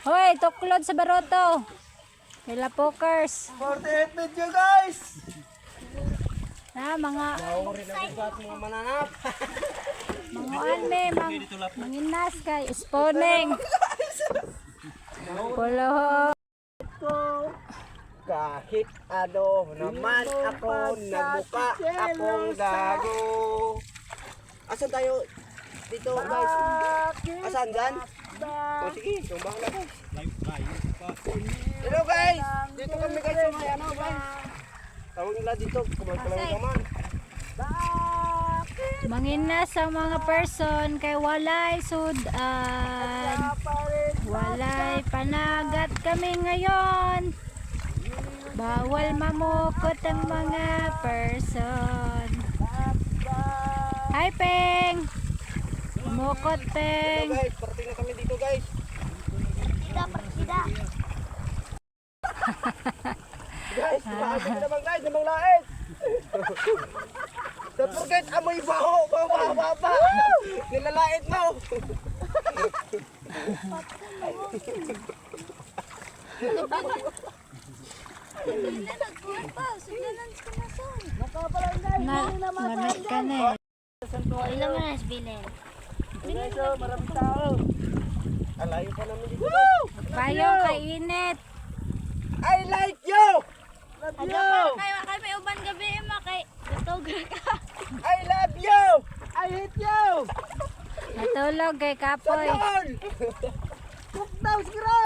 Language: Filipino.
Hoy, tuklod sa baroto. Kila pokers. 48 video guys! Na mga Naurin na dito at mga mananap. manguan me, manginas kay spawning. Pulo. Kahit ano naman ako, nabuka akong gago. Asan tayo? Dito guys. Asan dyan? O sige, sumbang na guys. Hello guys! Dito kami guys sa may ano guys. Tawag nila dito, kumagkalaw naman. Manginas ang mga person kay walay sudan. Walay panagat kami ngayon. Bawal mamukot ang mga person. Hi Peng! Mukot Hello Peng! guys, parating na kami dito guys. Guys, maaga naman guys, namang lait. Don't forget, amoy baho, baba. Nilalait mo. Marami ka na eh. Ilan mo na bilhin? Guys, oh, maraming tao. Alayo pa namin dito guys. Payong kainit. I like you! Love Ano you! pa kayo? Kay may uban gabi kay Gatogar ka. I love you! I hate you! Natulog kay Kapoy. Doon! Cook down siguro!